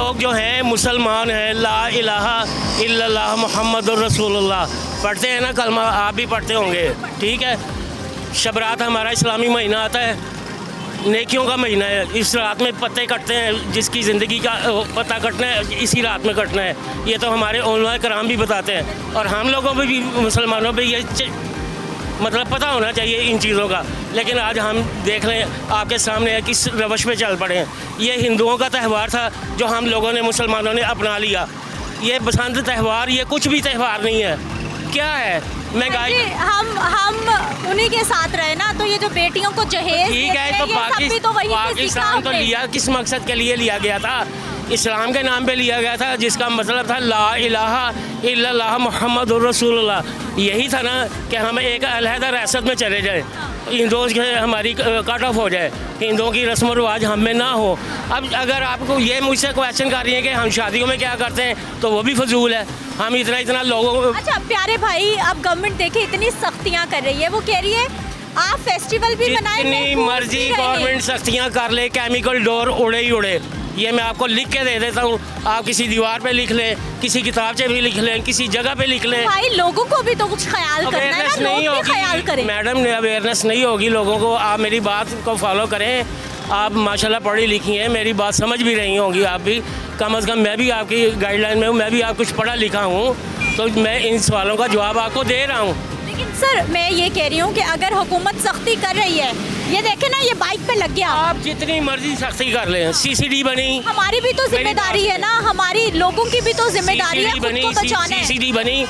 लोग जो हैं मुसलमान हैं, ला इलाहा इल्लल्लाह मुहम्मदुर रसूलुल्लाह पढ़ते हैं ना, कलमा आप भी पढ़ते होंगे, ठीक है। शबरात हमारा इस्लामी महीना आता है, नेकियों का महीना है। इस रात में पत्ते कटते हैं, जिसकी ज़िंदगी का पत्ता कटना है इसी रात में कटना है। ये तो हमारे उलमा कराम भी बताते हैं, और हम लोगों पे भी, मुसलमानों पे ये मतलब पता होना चाहिए इन चीज़ों का। लेकिन आज हम देख लें आपके सामने है किस रवश पे चल पड़े हैं। ये हिंदुओं का त्यौहार था जो हम लोगों ने, मुसलमानों ने अपना लिया। ये बसंत त्यौहार, ये कुछ भी त्यौहार नहीं है। क्या है महंगाई? हम उन्हीं के साथ रहे ना, तो ये जो बेटियों को जहेज ठीक है, तो पाकिस्तान तो लिया किस मकसद के लिए लिया गया था? इस्लाम के नाम पे लिया गया था, जिसका मतलब था ला इलाहा इल्लल्लाह मुहम्मदुर रसूलुल्लाह। यही था ना कि हम एक अलहदा रियासत में चले जाएं, हिंदुओं के हमारी कट ऑफ हो जाए, हिंदुओं की रस्म रिवाज हम में ना हो। अब अगर आपको ये मुझसे क्वेश्चन कर रही है कि हम शादियों में क्या करते हैं, तो वो भी फजूल है। हम इतना लोगों को। अच्छा प्यारे भाई, अब गवर्नमेंट देखे इतनी सख्तियाँ कर रही है, वो कह रही है आप फेस्टिवल भी मनाएं, जितनी मर्जी गवर्नमेंट सख्तियाँ कर ले, केमिकल डोर उड़े ही उड़े। ये मैं आपको लिख के दे देता हूँ, आप किसी दीवार पे लिख लें, किसी किताब से भी लिख लें, किसी जगह पे लिख लें। भाई लोगों को भी तो कुछ ख्याल करना है ना, लोग भी ख्याल करें। मैडम ने अवेयरनेस नहीं होगी लोगों को। आप मेरी बात को फॉलो करें। आप माशाल्लाह पढ़ी लिखी हैं, मेरी बात समझ भी रही होंगी आप भी। कम से कम मैं भी आपकी गाइडलाइन में हूँ, मैं भी आप कुछ पढ़ा लिखा हूँ, तो मैं इन सवालों का जवाब आपको दे रहा हूँ। लेकिन सर मैं ये कह रही हूँ कि अगर हुकूमत सख्ती कर रही है, ये देखे ना, ये बाइक पे लग गया। आप जितनी मर्जी सख्ती कर लें, सीसीडी बनी, हमारी भी तो जिम्मेदारी है ना, हमारी लोगों की भी तो जिम्मेदारी है, खुद को बचाना है। सीसीडी बनी,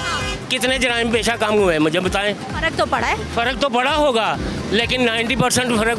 कितने जराइम पेशा कम हुए हैं मुझे बताएं? फर्क तो पड़ा है, फ़र्क तो पड़ा होगा, लेकिन 90% फ़र्क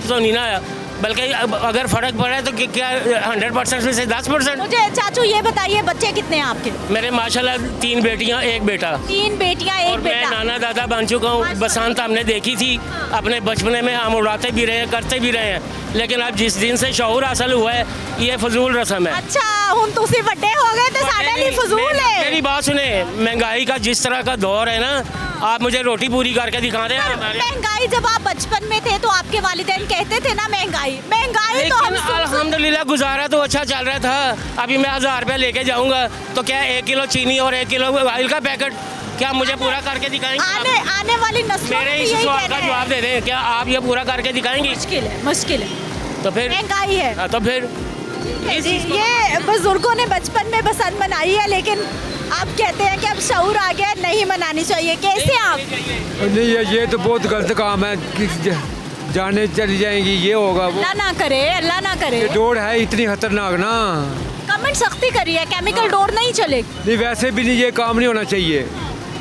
तो नहीं ना आया। बल्कि अगर फ़र्क पड़ा है तो क्या 100% में से 10%? मुझे चाचू ये बताइए, बच्चे कितने हैं आपके? मेरे माशाल्लाह 3 बेटियां 1 बेटा। 3 बेटियां 1 बेटा। मैं नाना दादा बन चुका हूँ। बसंत हमने देखी थी अपने बचपने में, हम उड़ाते भी रहे हैं, करते भी रहे हैं। लेकिन अब जिस दिन से शऊर हासिल हुआ है, ये फजूल रस्म है। अच्छा हुन तुसी बड़े हो गए तो साडे लिए फजूल है। मेरी बात सुने, महंगाई का जिस तरह का दौर है ना, आप मुझे रोटी पूरी करके दिखा रहे हैं। महंगाई जब आप बचपन में थे तो आपके वालिदैन कहते थे ना महंगाई तो हम अल्हम्दुलिल्लाह गुजारा तो अच्छा चल रहा था। अभी मैं 1000 रुपया लेके जाऊंगा तो क्या 1 किलो चीनी और 1 किलो ऑयल का पैकेट क्या मुझे पूरा करके दिखाएंगे? आने वाली नस्लों मेरे इस सवाल का जवाब दे दें, क्या आप ये पूरा करके दिखाएंगे? मुश्किल है। तो फिर महंगाई है। तो फिर ये बुजुर्गों ने बचपन में बसंत मनाई है, लेकिन आप कहते हैं कि अब शऊर आ गया, नहीं मनानी चाहिए। कैसे आप? नहीं, ये तो बहुत गलत काम है कि जाने चली जाएंगी, ये होगा वो। अल्लाह ना करे, अल्लाह ना करे। ये डोर है इतनी खतरनाक ना। गवर्नमेंट सख्ती कर रही है, केमिकल डोर नहीं चलेगी। नहीं, वैसे भी नहीं, ये काम नहीं होना चाहिए।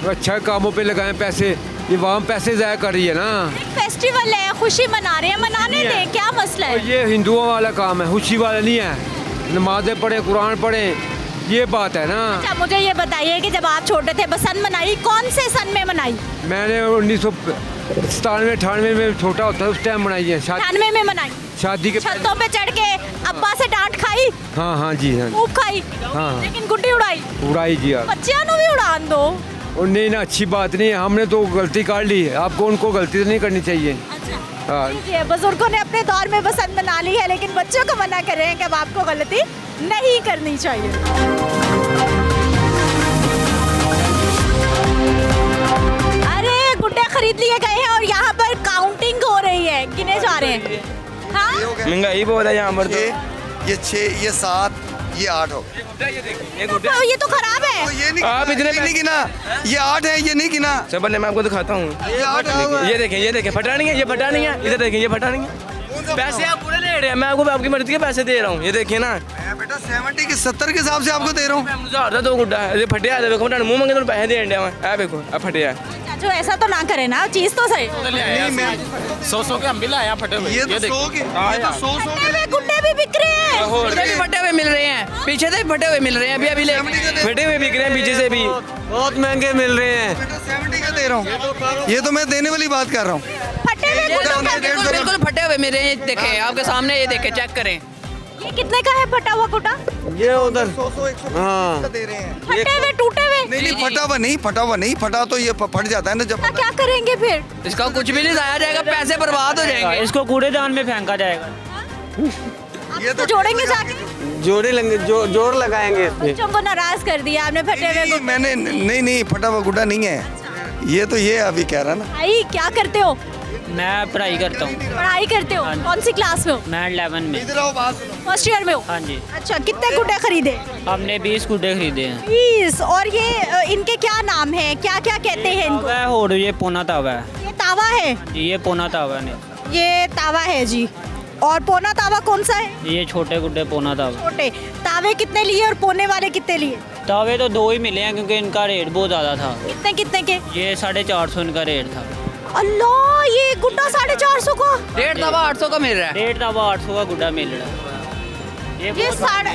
अच्छा कामों पे लगाएं पैसे, ये वहाँ पैसे ज़ाया कर रही है ना। फेस्टिवल है, खुशी मना रहे हैं, मनाने दें, क्या मसला है? ये हिंदुओं वाला काम है, खुशी वाला नहीं है। नमाजें पढ़ें, कुरान पढ़ें, ये बात है ना। अच्छा मुझे ये बताइए कि जब आप छोटे थे बसंत मनाई, कौन से सन में मनाई? मैंने 1997 98 में छोटा होता है उस टाइम मनाई है। 98 में मनाई। शादी के छतों पे चढ़ के अब्बा से डांट खाई? हाँ जी हाँ। खूब खाई? हाँ। लेकिन गुड्डी उड़ाई जी यार। बच्चियां भी उड़ान दो। और नहीं ना, अच्छी बात नहीं है, हमने तो गलती कर ली है, आपको उनको गलती तो नहीं करनी चाहिए। अच्छा हाँ। ये बुजुर्गों ने अपने दौर में बसंत मना ली है, लेकिन बच्चों को मना कर रहे हैं कि अब आपको गलती नहीं करनी चाहिए। अरे गुड्डे खरीद लिए गए हैं और यहाँ पर काउंटिंग हो रही है, गिने जा रहे हैं। हाँ महंगाई बहुत है यहाँ पर। तो ये 6 ये 7 ये 8 हो। ये तो खराब है। तो ये नहीं आप इतने नहीं गिना, ये 8 है, ये नहीं गिना। चल मैं आपको दिखाता हूँ। ये 8 है। ये देखें फटा नहीं है, ये फटा नहीं है। इधर देखें, ये फटा नहीं है। पैसे आप पूरे ले रहे हैं, मैं आपको आपकी मर्जी के पैसे दे रहा हूँ। ये देखिए ना, मैं बेटा 70 के 70 के हिसाब से आपको दे रहा हूँ। मुझे 2 गुड्डा है, ये फटे आए देखो, मुंह मांगे तो पैसे दे रहे देखो, अब फटे आए। जो ऐसा तो ना करे ना, चीज तो सही। नहीं मैं 100 के हम भी लाए फटे हुए। ये तो 100 के, ये तो 100 फटे हुए गुड्डे भी बिक रहे हैं। फटे हुए मिल रहे हैं, पीछे से फटे हुए मिल रहे हैं। अभी फटे हुए बिक रहे हैं, पीछे से भी बहुत महंगे मिल रहे हैं। बेटा 70 का दे रहा हूँ। ये तो मैं देने वाली बात कर रहा हूँ। फटे हुए गुड्डों का बिल्कुल फटे हुए मिल रहे हैं। देखे आपके सामने, ये देखे, चेक करें। ये कितने का है फटा हुआ गुड्डा? ये उधर 100 हाँ। का दे रहे हैं। फटे हुए टूटे हुए? नहीं फटा हुआ नहीं फटा तो ये फट जाता है ना जब। क्या करेंगे फिर? इसका कुछ भी नहीं जाया जाएगा, पैसे बर्बाद हो जाएंगे। इसको कूड़ेदान में फेंका जाएगा। ये तो जोड़ेंगे जाके। जोर लगाएंगे इसमें। बच्चों को नाराज कर दिया आपने फटे हुए नहीं, मैंने नहीं फटा हुआ गुड्डा नहीं है ये अभी कह रहा ना। भाई क्या करते हो? मैं पढ़ाई करता हूँ। पढ़ाई करते हो? कौन सी क्लास में हो? मैं 11 में। फर्स्ट ईयर में हो? हाँ जी। अच्छा, कितने गुड्डे खरीदे? हमने 20 गुड्डे खरीदे हैं। 20। और ये इनके क्या नाम है, क्या क्या कहते हैं इनको? तावा है और ये पोना तावा है ये तावा है? जी, ये पोना तावा है। ये तावा है जी। और पोना तावा कौन सा है? ये छोटे गुड्डे पोना तावा। छोटे तावे कितने लिए और पोने वाले कितने लिए? तावे तो 2 ही मिले हैं क्योंकि इनका रेट बहुत ज़्यादा था। कितने कितने के? ये 450 इनका रेट था। अल्लाह, ये गुड्डा 450 का? डेढ़ तवा 800 का मिल रहा है। रेट तावा 800 का गुड्डा मिल रहा है। ये बहुत साढ़े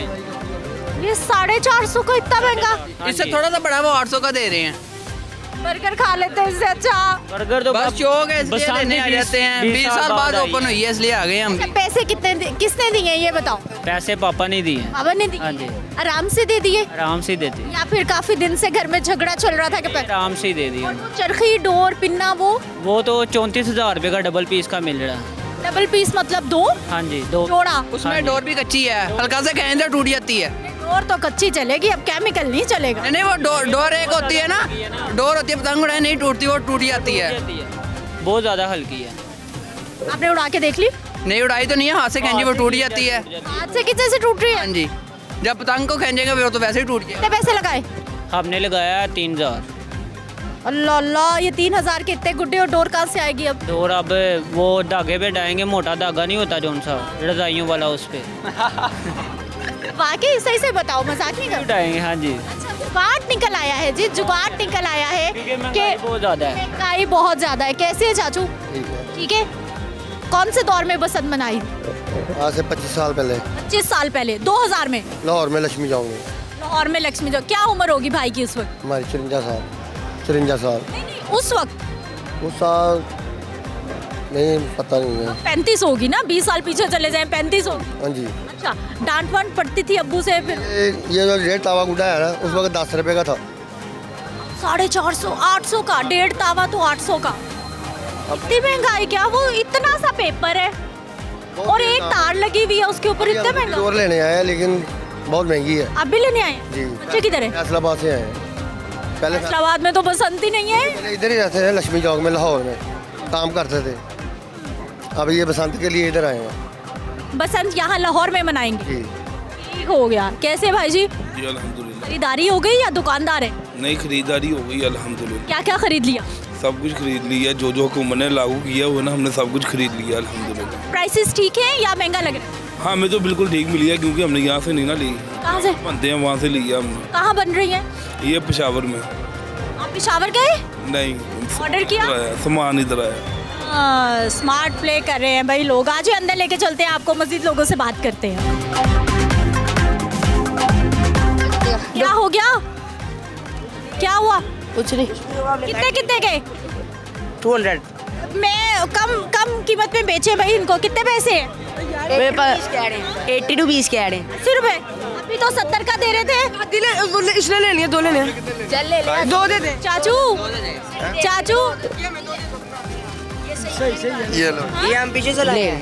ये 450 का इतना महंगा? हाँ इससे जी। थोड़ा सा बड़ा वो 800 का दे रहे हैं। बर्गर खा लेते हैं इससे अच्छा। बर्गर तो बस शौक है इसलिए बरसात लेने आ में जाते हैं। 20 20 साल बाद आई ओपन हुई है इसलिए आ गए हम भी। पैसे किसने दिए ये बताओ? पैसे पापा ने दिए हैं। बाबा ने दिए? हाँ जी। आराम से दे दिए आराम से ही देते हैं। या फिर काफी दिन से घर में झगड़ा चल रहा था कि पैसे? आराम से ही दे दिए। चरखी, डोर, पिन्ना वो तो 34,000 रुपये का डबल पीस का मिल रहा है। डबल पीस मतलब 2 हाँ जी, 2 जोड़ा? हाँ उसमें जी। डोर भी कच्ची है, हल्का से कहें तो टूट जाती है। डोर तो कच्ची चलेगी, अब केमिकल नहीं चलेगा। नहीं वो डोर एक होती है ना, डोर होती है पतंग उड़ाए नहीं टूटती, वो टूट जाती है। बहुत ज़्यादा हल्की है। आपने उड़ा के देख ली? नहीं उड़ाई तो नहीं है, हाथ से खींची वो टूट जाती है। हाथ से कितने से टूट रही हाँ है? जी, जब पतंग को खींचेंगे वो तो वैसे ही टूट जाएगा। कितने पैसे लगाए? हमने लगाया 3,000। अल्लाह अल्लाह, ये 3000 के इतने गुड्डे और डोर कहाँ से आएगी अब? और अब वो धागे पे डालेंगे, मोटा धागा नहीं होता जौन सा रजाइयों वाला, उस पे वाकई सही से बताओ, मजाक नहीं कर? डालेंगे। हाँ जी, अच्छा, जुगाड़ निकल आया है जी, जुगाड़ निकल आया है क्योंकि महंगाई बहुत ज़्यादा है। महंगाई बहुत ज्यादा है। कैसे है चाचू? ठीक है। कौन से दौर में बसंत मनाई? आज से 25 साल पहले 25 साल पहले, 2000 में लाहौर में लक्ष्मी जाऊंगी। लाहौर में लक्ष्मी जो क्या उम्र होगी भाई की उस वक्त? हमारी 54 साल। नहीं, उस वक्त उस साल नहीं पता नहीं है। 35 होगी ना, 20 साल पीछे चले जाएं 35 होगी। हाँ जी। अच्छा, डांट वांट पड़ती थी अब्बू से फिर? ये जो डेढ़ तावा गुड्डा है ना, उस वक्त 10 रुपए का था। 450, 800 का डेढ़ तावा तो 800 का। इतनी महंगाई क्या? वो इतना सा पेपर है और एक तार लगी हुई है उसके ऊपर, इतना महंगा। डोर लेने आए हैं लेकिन बहुत महंगी है। आप भी लेने आए? जी। बच्चे किधर है? फैसलाबाद से आए हैं। पहले इस्लामाबाद में तो बसंत ही नहीं है। पहले इधर ही रहते थे, लक्ष्मी चौक में लाहौर में काम करते थे। अब ये बसंत के लिए इधर आए हैं। बसंत यहाँ लाहौर में मनाएंगे? जी। ठीक हो गया। कैसे भाई जी? जी अल्हम्दुलिल्लाह। खरीदारी हो गई या दुकानदार है? नई खरीदारी हो गई अल्हम्दुलिल्लाह। क्या क्या खरीद लिया? सब कुछ खरीद लिया, जो हुकूमत ने लागू किया हुआ ना, हमने सब कुछ खरीद लिया अल्हम्दुलिल्लाह। प्राइसेस ठीक है या महंगा लग रहा है? हाँ, हमें तो बिल्कुल ठीक मिली है क्योंकि हमने यहाँ से नहीं ना ली, कहाँ से बनते हैं वहाँ से लिया हमने। कहाँ बन रही है? ये पेशावर में। आप पेशावर गए? नहीं, ऑर्डर किया? इधर आया, सामान इधर आया। स्मार्ट प्ले कर रहे हैं भाई लोग। आज ही अंदर लेके चलते हैं आपको, मजीद लोगों से बात करते हैं। क्या हो गया? क्या हुआ? कुछ नहीं। कितने कितने के? 200। मैं कम कीमत में बेचे भाई इनको। कितने पैसे हैं? मेरे पास 80 to 20 के ऐड हैं। 80 रुपए? अभी तो 70 का दे रहे थे। इसने ले लिया, 2 ले लिया। चल ले ले। 2 दे दे। चाचू ये लो। ये हम पीछे से लाए हैं।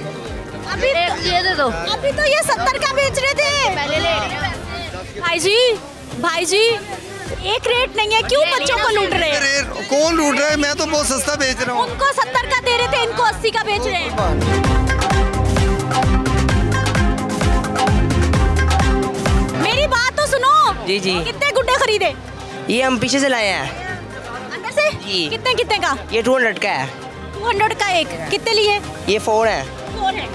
अभी ये दे दो। अभी तो ये 70 का बेच रहे थे। पहले ले। भाई जी एक रेट नहीं है, क्यों बच्चों को लूट रहे हैं? कौन लूट रहा है? मैं तो बहुत सस्ता बेच रहा हूँ। उनको 70 का दे रहे थे, इनको 80 का बेच रहे हैं। मेरी बात तो सुनो। जी जी। कितने गुड्डे खरीदे? ये हम पीछे से लाए हैं। अंदर से? जी। कितने कितने का? ये 200 का है। 200 का एक। कितने लिए? ये 4 है। 4 है।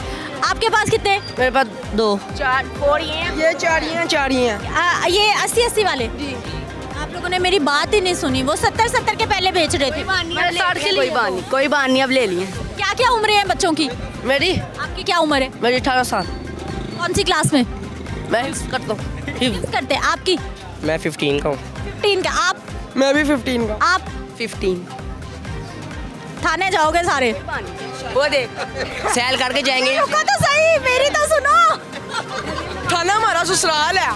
आपके पास कितने? मेरे पास 2। 4 ये हैं। ये 4 ही हैं। ये 80 वाले? जी। आप लोगों ने मेरी बात ही नहीं सुनी। वो 70 के पहले बेच रहे थे। 60 के लिए कोई बात नहीं, अब ले लिए। क्या क्या उम्र है बच्चों की? मेरी आपकी क्या उम्र है? मेरी 18 साल। कौन सी क्लास में? मैं करता हूँ। करते हैं। आपकी? मैं 15 का हूँ। 15 का। आप? मैं भी 15 का। आप? 15। थाने जाओगे सारे? वो देख, सैल करके जाएंगे। रुको तो सही, मेरी तो सुनो। थाना हमारा ससुराल है।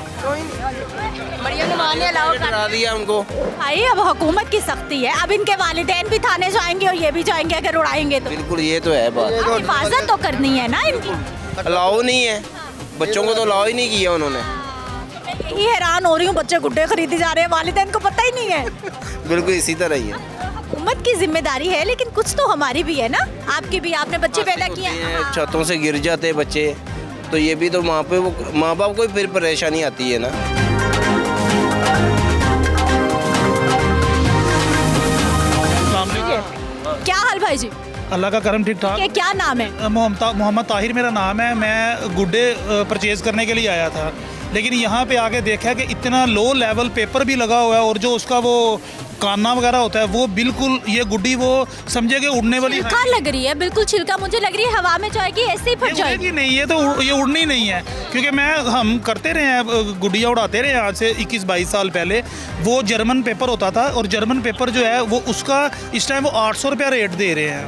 बढ़िया नुमाने लाओ। डरा दिया हमको। भाई अब हुकूमत की सख्ती है, अब इनके वालिदैन भी थाने जाएंगे और ये भी जाएंगे अगर उड़ाएंगे तो। बिल्कुल, ये तो है बात। अब हिफाजत तो करनी है ना इनकी। अलाउ नहीं है, बच्चों को तो अलाउ ही नहीं किया उन्होंने। मैं यही हैरान हो रही हूँ, बच्चे गुड्डे खरीदे जा रहे हैं, वालिदैन को पता ही नहीं है। बिल्कुल इसी तरह ही है। हुकूमत की जिम्मेदारी है, लेकिन कुछ तो हमारी भी है ना, आपकी भी, आपने बच्चे पैदा किए हैं। छतों से गिर जाते हैं बच्चे, तो ये भी तो माँ बाप को फिर परेशानी आती है ना। क्या हाल भाई जी? अल्लाह का करम ठीक ठाक। क्या नाम है? मोहम्मद ताहिर मेरा नाम है। मैं गुड्डे परचेज करने के लिए आया था, लेकिन यहाँ पे आके देखा कि इतना लो लेवल पेपर भी लगा हुआ है, और जो उसका वो काना वगैरह होता है वो बिल्कुल, ये गुड्डी वो समझे कि उड़ने वाली छिलका लग रही है, बिल्कुल छिलका मुझे लग रही है हवा में जाएगी, ऐसे ही फट जाएगी। नहीं, ये उड़नी नहीं है, क्योंकि हम करते रहे हैं, गुड्डियाँ उड़ाते रहे आज से 21-22 साल पहले। वो जर्मन पेपर होता था, और जर्मन पेपर जो है वो उसका इस टाइम वो 800 रुपया रेट दे रहे हैं।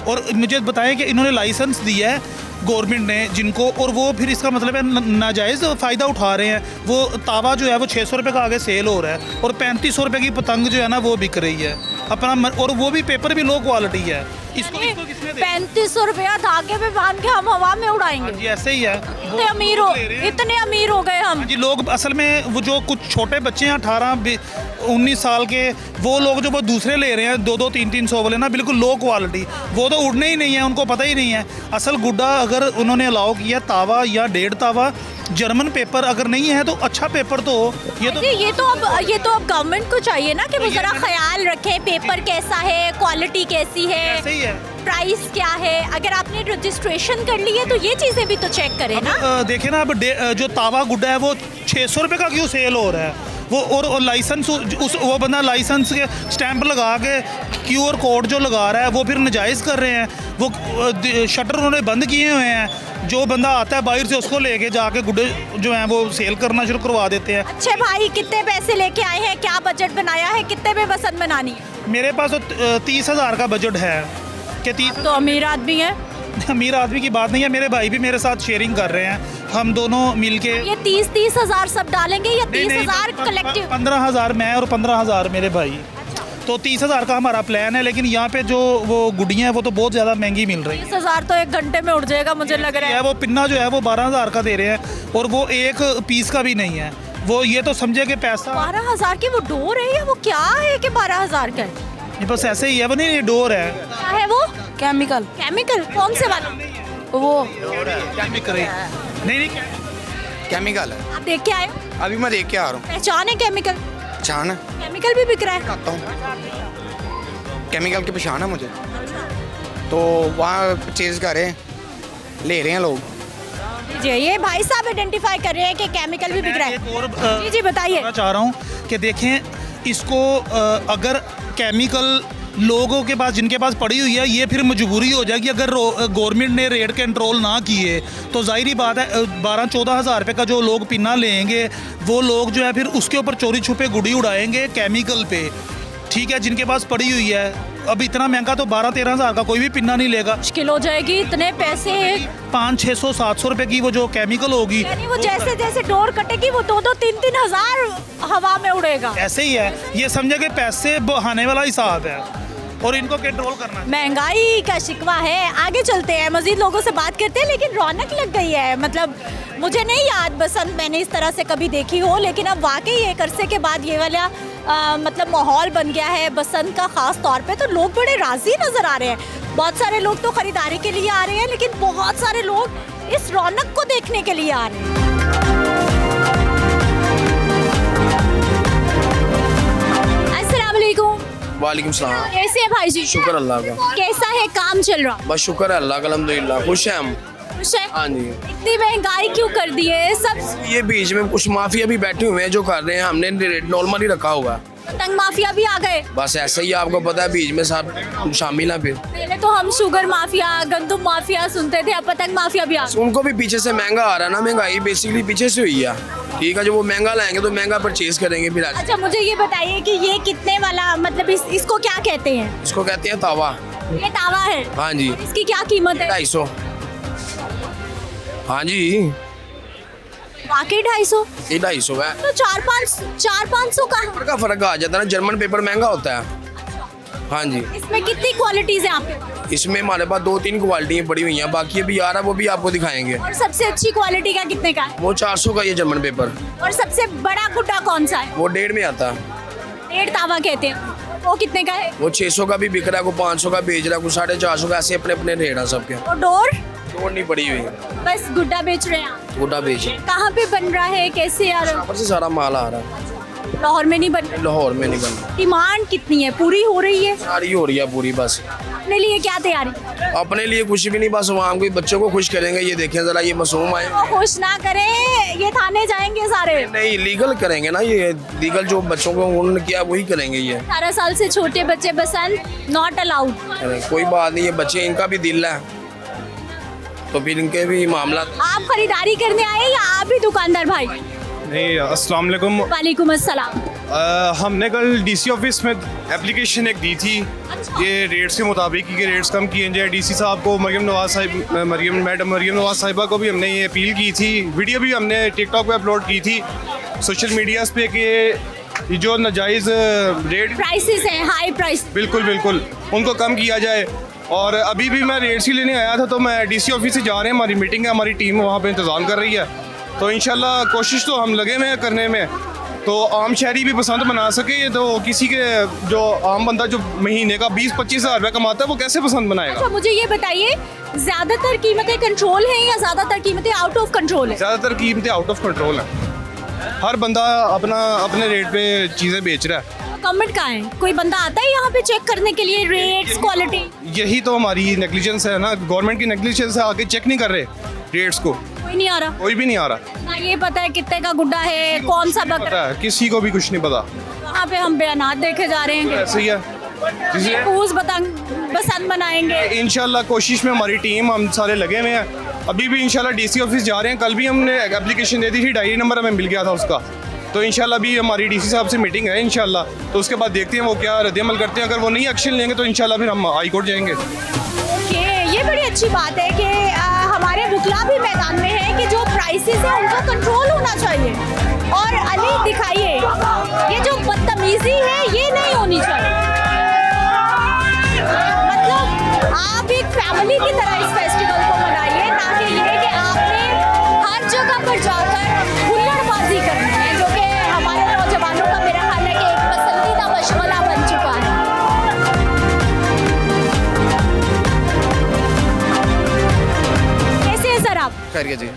और मुझे बताएं कि इन्होंने लाइसेंस दिया है गवर्नमेंट ने जिनको, और वो फिर इसका मतलब है नाजायज़ फ़ायदा उठा रहे हैं। वो तावा जो है वो 600 रुपये का आगे सेल हो रहा है, और 3500 रुपये की पतंग जो है ना वो बिक रही है अपना, और वो भी पेपर भी लो क्वालिटी है। इसको किसने 3500 रुपया धागे पे बांध के हम हवा में उड़ाएंगे? जी ऐसे ही है। इतने अमीर हो गए हम जी। लोग असल में वो जो कुछ छोटे बच्चे हैं 18-19 साल के, वो लोग जो वो दूसरे ले रहे हैं 200, 300 वाले ना, बिल्कुल लो क्वालिटी, वो तो उड़ने ही नहीं है, उनको पता ही नहीं है। असल गुड्डा अगर उन्होंने अलाउ किया तावा या 1.5 तावा जर्मन पेपर अगर नहीं है तो अच्छा पेपर तो ये तो अब गवर्नमेंट को चाहिए ना कि वो जरा ख्याल रखे, पेपर कैसा है, क्वालिटी कैसी है, सही है, प्राइस क्या है। अगर आपने रजिस्ट्रेशन कर ली है तो ये चीजें भी तो चेक करें ना। देखिए ना, अब जो तावा गुड्डा है वो 600 रुपये का क्यों सेल हो रहा है वो, और लाइसेंस वो बंदा लाइसेंस के स्टैंप लगा के QR कोड जो लगा रहा है वो फिर नाजायज़ कर रहे हैं। वो शटर उन्होंने बंद किए हुए हैं, जो बंदा आता है बाहर से उसको लेके जाके गुड्डे जो हैं वो सेल करना शुरू करवा देते हैं। अच्छे भाई, कितने पैसे लेके आए हैं, क्या बजट बनाया है, कितने में बसंत बनानी है? मेरे पास तो 30,000 का बजट है कि 30। तो अमीर आदमी है। अमीर आदमी की बात नहीं है, मेरे भाई भी मेरे साथ शेयरिंग कर रहे हैं, हम दोनों मिलके। ये 30,000 सब डालेंगे या 30,000 कलेक्टिव? 15,000 मैं और 15,000 मेरे भाई, तो 30,000 का हमारा प्लान है। लेकिन यहाँ पे जो वो गुड़ियाँ हैं वो तो बहुत ज़्यादा महंगी मिल रही है। 30,000 तो 1 घंटे में उड़ जाएगा मुझे लग रहा है। वो पिन्ना जो है वो 12,000 का दे रहे हैं, और वो एक पीस का भी नहीं है। वो ये तो समझे कि पैसा 12,000 की वो डोर है या वो क्या है कि 12,000 का है? ये बस ऐसे ही है, वो नहीं डोर है। क्या है वो? केमिकल। केमिकल कौन से वाला? वो केमिकल नहीं केमिकल है। आप देख के आए हो? अभी मैं देख के आ रहा हूँ। पहचान है केमिकल? पहचान है, केमिकल भी बिक रहा है? आता हूँ, केमिकल की पहचान है मुझे, तो वहाँ परचेज करें, ले रहे हैं लोग। जी, ये भाई साहब आइडेंटिफाई कर रहे हैं कि केमिकल भी बिक रहा है। जी बताइए। मैं चाह रहा हूँ कि देखें इसको, अगर केमिकल लोगों के पास, जिनके पास पड़ी हुई है, ये फिर मजबूरी हो जाएगी। अगर गवर्नमेंट ने रेट कंट्रोल ना किए तो जाहिर बात है 12-14 हज़ार रुपये का जो लोग पिन्ना लेंगे, वो लोग जो है फिर उसके ऊपर चोरी छुपे गुड़ी उड़ाएंगे केमिकल पे। ठीक है, जिनके पास पड़ी हुई है, अब इतना महंगा तो 12-13 हज़ार का कोई भी पिन्ना नहीं लेगा। मुश्किल हो जाएगी, इतने पैसे 500-600-700 रुपये की वो जो केमिकल होगी, यानी वो जैसे जैसे डोर कटेगी वो 2-3 हज़ार हवा में उड़ेगा। ऐसे ही है, ये समझे कि पैसे बहाने वाला हिसाब है, और इनको कंट्रोल करना। महंगाई का शिकवा है। आगे चलते हैं, मजीद लोगों से बात करते हैं। लेकिन रौनक लग गई है, मतलब मुझे नहीं याद बसंत मैंने इस तरह से कभी देखी हो, लेकिन अब वाकई एक अरसे के बाद ये वाला मतलब माहौल बन गया है बसंत का, ख़ास तौर पे तो लोग बड़े राज़ी नज़र आ रहे हैं। बहुत सारे लोग तो ख़रीदारी के लिए आ रहे हैं, लेकिन बहुत सारे लोग इस रौनक को देखने के लिए आ रहे हैं। अस्सलाम वालेकुम। वालेकुम सलाम। कैसे है भाई जी? शुक्र अल्लाह का। कैसा है काम चल रहा? बस शुक्र है अल्लाह का, अल्हम्दुलिल्लाह खुश हैं हम। खुश है? हाँ जी। इतनी महंगाई क्यों कर दी है सब? ये बीच में कुछ माफिया भी बैठे हुए हैं जो कर रहे हैं, हमने रेट नॉर्मल ही रखा होगा। पतंग माफिया भी आ गए? बस ऐसे ही, आपको पता है बीच में सब शामिल हैं। फिर पहले तो हम शुगर माफिया, गंदम माफिया सुनते थे, अब पतंग माफिया भी आ गए। उनको भी पीछे से महंगा आ रहा है ना, महंगाई बेसिकली पीछे से हुई है। ठीक है, जो वो महंगा लाएंगे तो महंगा परचेज करेंगे फिर। अच्छा मुझे ये बताइए कि ये कितने वाला, मतलब इसको क्या कहते हैं? इसको कहते हैं तावा। ये तावा है? हाँ जी। इसकी क्या कीमत है? 250। हाँ जी, वाकई 250? ये 250 है। तो 400-500 का फर्क आ जाता है ना, जर्मन पेपर महंगा होता है। हाँ जी। इसमें कितनी क्वालिटीज हैं आपके पास? इसमें हमारे पास 2-3 क्वालिटियाँ पड़ी हुई हैं, बाकी अभी आ रहा है वो भी आपको दिखाएंगे। और सबसे अच्छी क्वालिटी का कितने का है? वो 400 का ये जर्मन पेपर, और सबसे बड़ा गुड्डा कौन सा है? वो 1.5 में आता है। 1.5 तावा कहते हैं, वो कितने का है? वो 600 का भी बिक रहा है, को 500 का बेच रहा है, को 450 का, ऐसे अपने अपने रेट है सबके। और डोर? डोर नहीं पड़ी हुई, बस गुड्डा बेच रहे हैं आप? गुड्डा बेच। कहाँ पे बन रहा है, कैसे यार? यहाँ से सारा माल आ रहा है, लाहौर में नहीं बन रहा? लाहौर में नहीं बन रहा। डिमांड कितनी है, पूरी हो रही है? सारी हो रही है पूरी। बस अपने लिए क्या तैयारी? अपने लिए कुछ भी नहीं, बस वहाँ कोई बच्चों को खुश करेंगे। ये देखें जरा, ये मासूम आए। वो खुश ना करें, ये थाने जाएंगे सारे। नहीं, लीगल करेंगे ना, ये लीगल जो बच्चों को उन्होंने किया वही करेंगे। ये 18 साल से छोटे बच्चे बसंत नॉट अलाउड। कोई बात नहीं, ये बच्चे इनका भी दिल है, तो फिर इनके भी मामला। आप खरीदारी करने आए या आप भी दुकानदार भाई? नहीं, अस्सलाम वालेकुम। वालेकुम अस्सलाम। हमने कल डीसी ऑफिस में एप्लीकेशन एक दी थी, ये रेट्स के मुताबिक कि रेट्स कम किए जाए। डीसी साहब को, मरियम नवाज साहिबा को भी हमने ये अपील की थी। वीडियो भी हमने टिकटॉक पे अपलोड की थी, सोशल मीडियाज़ पे, कि जो नाजायज़ रेट प्राइसेस हैं, हाई प्राइस, बिल्कुल उनको कम किया जाए। और अभी भी मैं रेट्स ही लेने आया था, तो मैं डीसी ऑफिस से जा रहे हैं, हमारी मीटिंग है, हमारी टीम वहाँ पे इंतज़ाम कर रही है। तो इंशाल्लाह कोशिश तो हम लगे हुए हैं करने में, तो आम शहरी भी पसंद बना सके। तो किसी के जो आम बंदा जो महीने का 20-25 हज़ार रुपये कमाता है, वो कैसे पसंद बनाएगा? अच्छा, मुझे ये बताइए, ज़्यादातर कीमतें कंट्रोल हैं या ज़्यादातर कीमतें आउट ऑफ कंट्रोल है? ज़्यादातर कीमतें आउट ऑफ कंट्रोल हैं। हर बंदा अपने रेट पे चीज़ें बेच रहा है। गवर्नमेंट कहाँ है? कोई बंदा आता है यहाँ पे चेक करने के लिए रेट्स, क्वालिटी? यही तो हमारी नेग्लिजेंस है ना, गवर्नमेंट की नेग्लिजेंस है, आगे चेक नहीं कर रहे रेट्स को। कोई नहीं आ रहा? कोई भी नहीं आ रहा ना ये पता है कितने का गुड्डा है, कौन सा बकरा पता है, किसी को भी कुछ नहीं पता। वहाँ पे हम बयानात देखे जा रहे हैं, ऐसे ही है, बसंत मनाएंगे। इंशाल्लाह कोशिश में हमारी टीम, हम सारे लगे हुए हैं। अभी भी इंशाल्लाह डीसी ऑफिस जा रहे हैं, कल भी हमने एप्लीकेशन दे दी थी, डायरी नंबर हमें मिल गया था उसका। तो इंशाल्लाह भी हमारी डीसी साहब से मीटिंग है इंशाल्लाह, तो उसके बाद देखते हैं वो क्या रद्दअमल करते हैं। अगर वो नहीं एक्शन लेंगे तो इंशाल्लाह फिर हम हाई कोर्ट जाएंगे। ओके, ये बड़ी अच्छी बात है कि हमारे वकला भी मैदान में है कि जो प्राइसेस है उनका कंट्रोल होना चाहिए। और अली दिखाइए, ये जो बदतमीजी है ये नहीं होनी चाहिए। मतलब आप एक फैमिली की तरह इस फेस्टिवल को मनाइए, ना कि ये कि आपने हर जगह पर जाकर हुल्लड़बाजी करनी है, जो कि हमारे नौजवानों का मेरा ख्याल है कि एक पसंदीदा मशगला बन चुका है। कैसे है सर आप? करिए जी।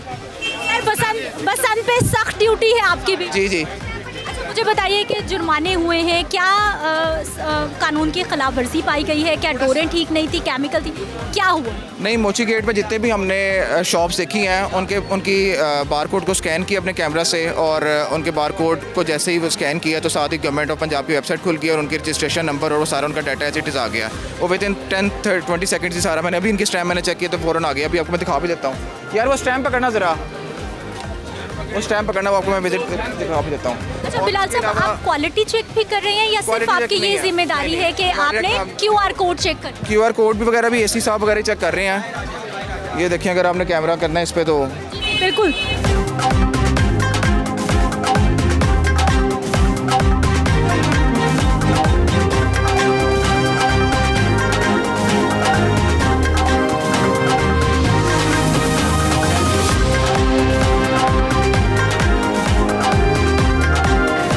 सर, बसंत पे सख्त ड्यूटी है आपकी भी? जी जी। अच्छा, मुझे बताइए कि जुर्माने हुए हैं, क्या कानून की खिलाफ वर्जी पाई गई है? क्या डोरें ठीक नहीं थी, केमिकल थी, क्या हुआ? नहीं, मोची गेट पे जितने भी हमने शॉप्स देखी हैं उनकी बारकोड को स्कैन किया अपने कैमरा से, और उनके बारकोड को जैसे ही वो स्कैन किया तो साथ ही गवर्नमेंट ऑफ पंजाब की वेबसाइट खुल गई और उनकी रजिस्ट्रेशन नंबर और वो सारा उनका डाटा एज इट इज़ आ गया। वो विद इन 10-20 सेकंड्स ही सारा, मैंने अभी इनकी स्टैम्प मैंने चेक किया तो फ़ौरन आ गया। अभी आपको मैं दिखा भी देता हूँ यार, वो स्टैम्प पकड़ना ज़रा, वो स्टैम्प पकड़ना, वो आपको मैं विजिट दिखा भी देता हूँ। अच्छा बिलाल साहब, आप क्वालिटी चेक भी कर रहे हैं या सिर्फ आपकी ये जिम्मेदारी है कि आपने QR कोड चेक कर? QR कोड भी वगैरह भी AC साहब वगैरह चेक कर रहे हैं। ये देखिए, अगर आपने कैमरा करना है इस पर तो बिल्कुल।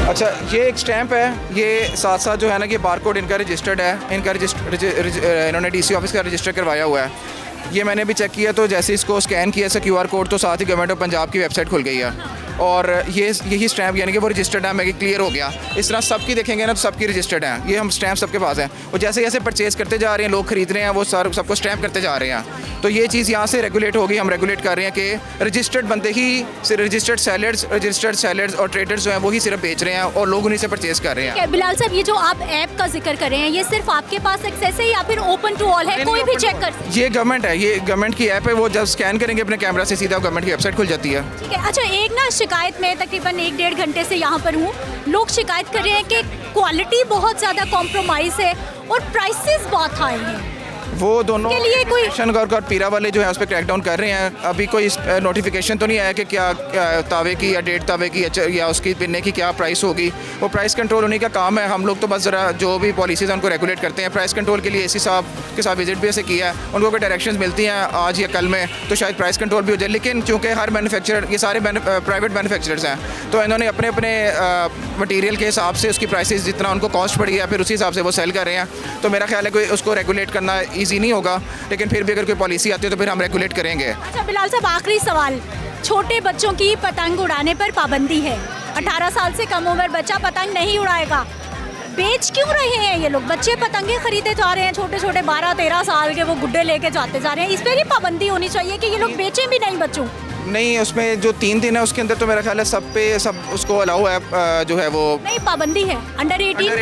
अच्छा, ये एक स्टैंप है, ये साथ साथ जो है ना कि बारकोड इनका रजिस्टर्ड है, इन्होंने डीसी ऑफिस का रजिस्टर करवाया हुआ है। ये मैंने भी चेक किया, तो जैसे इसको स्कैन किया ऐसा QR कोड, तो साथ ही गवर्नमेंट ऑफ पंजाब की वेबसाइट खुल गई है और यही स्टैंप यानी कि वो रजिस्टर्ड है, मैं क्लियर हो गया। इस तरह सबकी देखेंगे ना तो सबकी रजिस्टर्ड है, ये हम स्टैंप सबके पास हैं। और जैसे जैसे परचेज करते जा रहे हैं, लोग खरीद रहे हैं, वो सबको स्टैंप करते जा रहे हैं। तो ये चीज़ यहाँ से रेगुलेट होगी, हम रेगुलेट कर रहे हैं कि रजिस्टर्ड बंदे ही, रजिस्टर्ड सेलर्स और ट्रेडर्स जो हैं वही सिर्फ बेच रहे हैं और लोग उन्हीं से परचेज कर रहे हैं। बिलाल साहब, ये जो आप ऐप का जिक्र कर रहे हैं, ये सिर्फ आपके पास एक्सेस है या फिर ओपन टू ऑल है, कोई भी चेक कर सकता है? ये गवर्नमेंट है, ये गवर्नमेंट की ऐप है, वो जब स्कैन करेंगे अपने कैमरा से सीधा गवर्नमेंट की वेबसाइट खुल जाती है। ठीक है। अच्छा, एक ना शिकायत में तकरीबन 1-1.5 घंटे से यहाँ पर हूँ, लोग शिकायत कर रहे हैं कि क्वालिटी बहुत ज़्यादा कॉम्प्रोमाइज़ है और प्राइसेस बहुत हाई हैं। वो दोनों के लिए कोई और पीरा वाले जो है उस पर क्रैकडाउन कर रहे हैं। अभी कोई नोटिफिकेशन तो नहीं आया कि क्या तावे की या डेढ़ तावे की या उसकी पिन्ने की क्या प्राइस होगी। वो प्राइस कंट्रोल होने का काम है। हम लोग तो बस ज़रा जो भी पॉलिसीज़ हैं उनको रेगुलेट करते हैं। प्राइस कंट्रोल के लिए एसी साहब के साथ विजिट भी ऐसे किया है, उनको कोई डायरेक्शंस मिलती हैं आज या कल में तो शायद प्राइस कंट्रोल भी हो जाए। लेकिन चूँकि हर मैन्युफैक्चरर, ये सारे प्राइवेट मैन्युफैक्चरर्स हैं, तो इन्होंने अपने अपने मटीरियल के हिसाब से उसकी प्राइसेस जितना उनको कॉस्ट पड़ी है फिर उसी हिसाब से वो सेल कर रहे हैं। तो मेरा ख्याल है कोई उसको रेगुलेट करना ईजी नहीं होगा, लेकिन फिर भी अगर कोई पॉलिसी आती है तो फिर हम रेगुलेट करेंगे। अच्छा बिलाल साहब, आखिरी सवाल, छोटे बच्चों की पतंग उड़ाने पर पाबंदी है, 18 साल से कम उम्र बच्चा पतंग नहीं उड़ाएगा। बेच क्यों रहे हैं ये लोग? बच्चे पतंगे खरीदे जा रहे हैं, छोटे छोटे 12-13 साल के, वो गुड्डे लेके जाते जा रहे हैं। इस पर भी पाबंदी होनी चाहिए कि ये लोग बेचें भी नहीं बच्चों। नहीं, उसमें जो 3 दिन है उसके अंदर तो मेरा ख्याल है सब उसको अलाउ है, जो है वो नहीं पाबंदी है। अंडर 18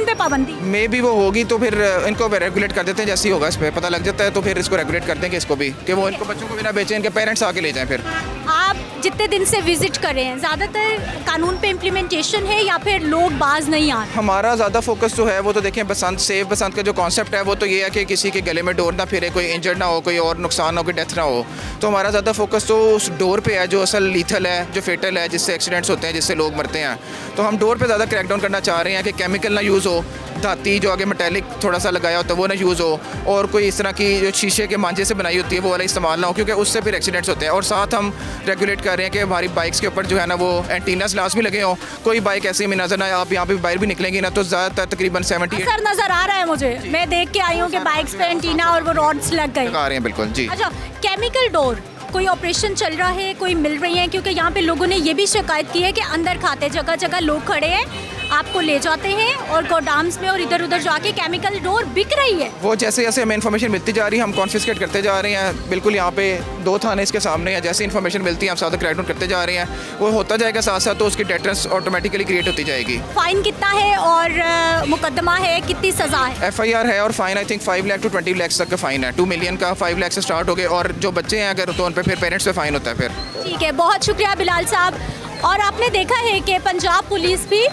पे पाबंदी मे भी वो होगी तो फिर इनको रेगुलेट कर देते हैं। जैसे ही होगा इस पर पता लग जाता है तो फिर इसको रेगुलेट कर देंगे इसको भी, कि वो इनको बच्चों को बिना बेचें, इनके पेरेंट्स आके ले जाएं। फिर आप जितने दिन से विजिट कर रहे हैं, ज़्यादातर कानून पे इम्प्लीमेंटेशन है या फिर लोग बाज नहीं आ रहे? हमारा ज़्यादा फोकस जो है वो तो देखें बसंत, सेफ बसंत का जो कॉन्सेप्ट है वो तो ये है कि किसी के गले में डोर ना फिरे, कोई इंजर्ड ना हो, कोई और नुकसान ना हो, कोई डेथ ना हो। तो हमारा ज़्यादा फोकस तो उस डोर पे है जो असल लीथल है, जो फेटल है, जिससे एक्सीडेंट्स होते हैं, जिससे लोग मरते हैं। तो हम डोर पे ज़्यादा क्रैकडाउन करना चाह रहे हैं कि केमिकल ना यूज़ हो, धाती जो आगे मेटेलिक थोड़ा सा लगाया होता है वो ना यूज़ हो, और कोई इस तरह की जो शीशे के मांझे से बनाई होती है वो वाला इस्तेमाल ना हो, क्योंकि उससे फिर एक्सीडेंट्स होते हैं। और साथ हम रेगुलेट कर रहे हैं कि हमारी बाइक्स के ऊपर जो है ना वो एंटीनास लाजमी लगे हों। कोई बाइक ऐसी में नजर ना आए, आप यहाँ पे बाहर भी निकलेंगी ना तो ज़्यादातर तकरीबन 78 सर नजर आ रहा है मुझे, मैं देख के आई हूँ कि बाइक्स पे एंटीना और वो रॉड्स लग गए आ रहे हैं। बिल्कुल जी। अच्छा, केमिकल डोर कोई ऑपरेशन चल रहा है, कोई मिल रही है? क्योंकि यहाँ पे लोगों ने ये भी शिकायत की है कि अंदर खाते जगह जगह लोग खड़े हैं, आपको ले जाते हैं और गोडाम्स में और इधर उधर जाके केमिकल डोर बिक रही है। वो जैसे जैसे हमें इन्फॉर्मेशन मिलती जा रही है हम कॉन्फिस्केट करते जा रहे हैं। बिल्कुल यहाँ पे 2 थाने इसके सामने है, जैसे इन्फॉर्मेशन मिलती है हम साथ क्रैकडाउन करते जा रहे हैं। वो होता जाएगा साथ साथ, तो उसकी डेटरेंस ऑटोमेटिकली क्रिएट होती जाएगी। फाइन कितना है और मुकदमा है, कितनी सजा है? FIR है और fine I think 5 lakh to 20 lakh तक का फाइन है। 2 मिलियन का 5 लाख से स्टार्ट हो गए, और जो बच्चे हैं अगर तो उन पर फिर पेरेंट्स पे फाइन होता है फिर। ठीक है, बहुत शुक्रिया बिलाल साहब। और आपने देखा है कि पंजाब पुलिस भी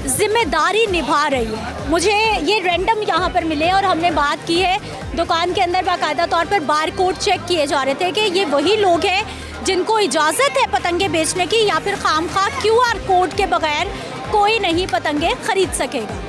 जिम्मेदारी निभा रही है। मुझे ये रैंडम यहाँ पर मिले और हमने बात की है, दुकान के अंदर बाकायदा तौर पर बार कोड चेक किए जा रहे थे कि ये वही लोग हैं जिनको इजाज़त है पतंगे बेचने की, या फिर खामखा QR कोड के बगैर कोई नहीं पतंगे खरीद सकेगा।